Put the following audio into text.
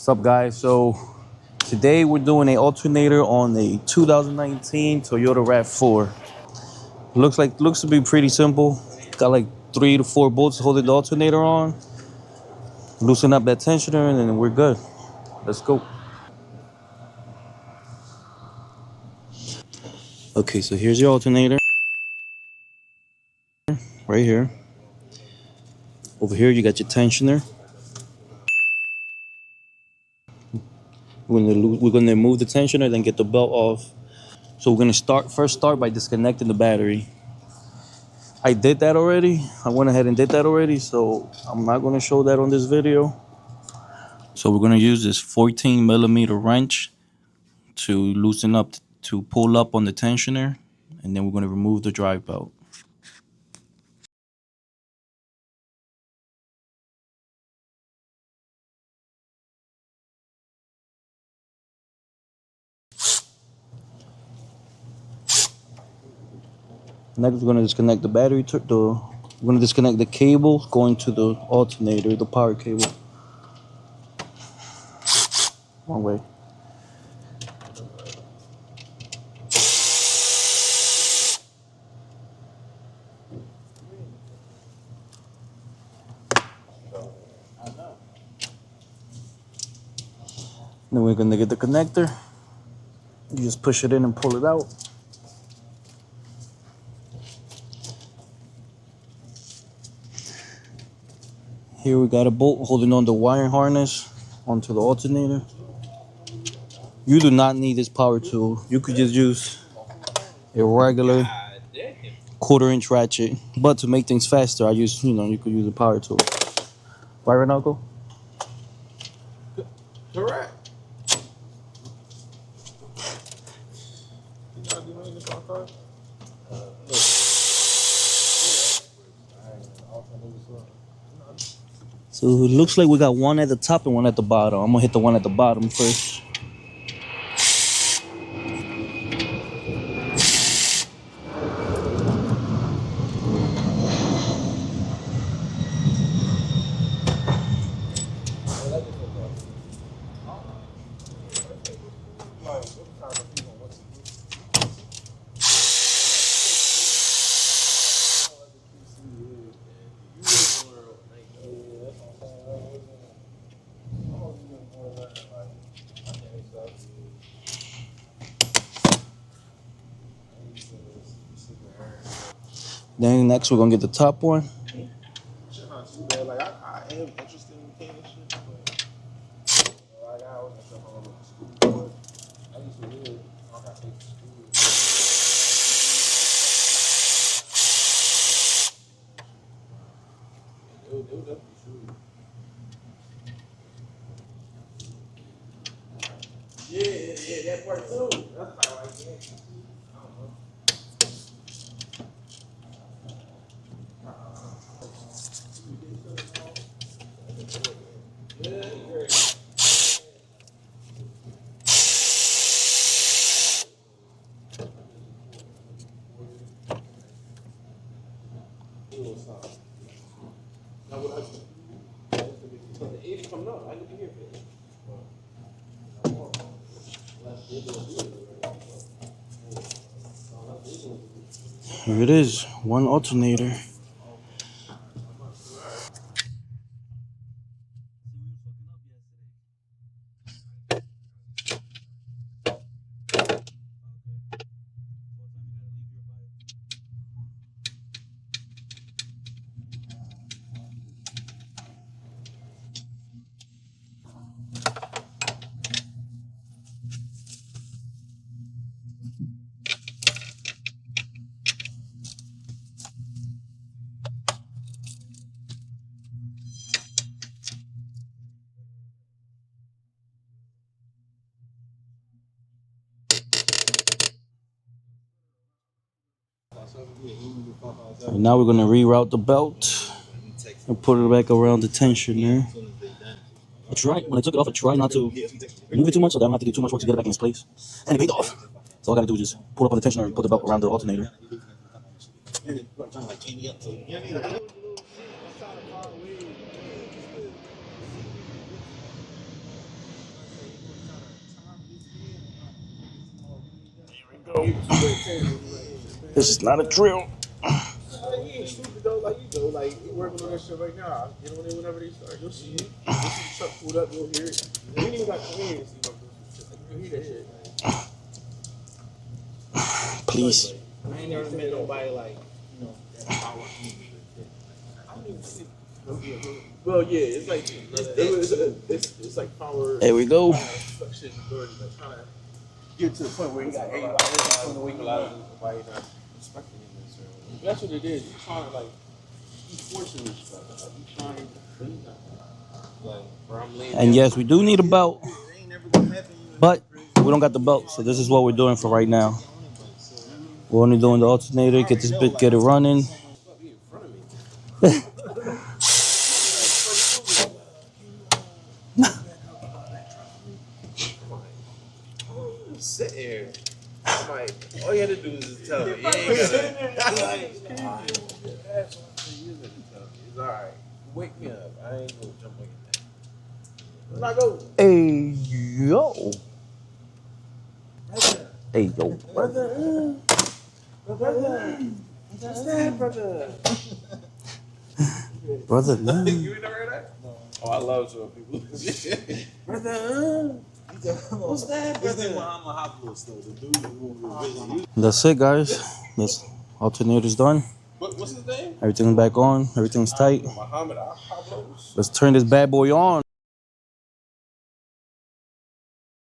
What's up, guys? So today we're doing an alternator on a 2019 Toyota RAV4. Looks to be pretty simple. Got like 3 to 4 bolts holding the alternator on. Loosen up that tensioner and then we're good. Let's go. Okay, so here's your alternator right here. Over here you got your tensioner. We're gonna remove the tensioner, then get the belt off. So we're gonna first start by disconnecting the battery. I did that already. I went ahead and did that already, so I'm not gonna show that on this video. So we're gonna use this 14mm wrench to pull up on the tensioner, and then we're gonna remove the drive belt. Next, we're gonna disconnect the battery. We're gonna disconnect the cable going to the alternator, the power cable. Wrong way. Then we're gonna get the connector. You just push it in and pull it out. Here we got a bolt holding on the wiring harness onto the alternator. You do not need this power tool. You could just use a regular 1/4-inch ratchet. But to make things faster, you could use a power tool. Right, Uncle? Correct. So it looks like we got one at the top and one at the bottom. I'm gonna hit the one at the bottom first. Then next we're gonna get the top one. Shit not too bad. Like I am interested in mechanic shit, but like I was in some school, but I used to live. I got taken to school. They would definitely shoot. Yeah, that part too. That's how I get. I don't know. Here it is, one alternator. And now we're gonna reroute the belt and put it back around the tensioner. When I took it off, I tried not to move it too much so that I don't have to do too much work to get it back in its place. And it paid off. So all I gotta do is just pull up on the tensioner and put the belt around the alternator. This is not a drill. He ain't stupid though, like you know, like he working on that shit right now. Get on there whenever they start. You'll see it. You'll see the truck pulled up, you'll hear it. You ain't even got to come in and see what shit. Like, you'll hear that shit. Please. I ain't never met nobody like, you know, that power. I don't even see. Well, yeah, it's like it's like power. There we go. Fuck shit, authority, like trying to get to the point where he got everybody nobody not respecting him. So that's what it is. He's trying to like he's forcing this stuff. Like, he's trying to he's not like where I'm laying. And yes, we do need a belt, but we don't got the belt, so this is what we're doing for right now. We're only doing the alternator, get this bit, get it running. Be in front of me. Sit here. I'm like, all you had to do is just tell me. You ain't gotta. It's alright. Wake me up. I ain't gonna jump on your neck. Not go. Hey yo. Hey yo. Brother. What's that, brother? Brother, no. You ain't never heard that? No. Oh, I love showing people. Brother. What's that, brother? That's it, guys. This alternator's done. What's his name? Everything's back on. Everything's tight. Muhammad Al-Hablos. Let's turn this bad boy on.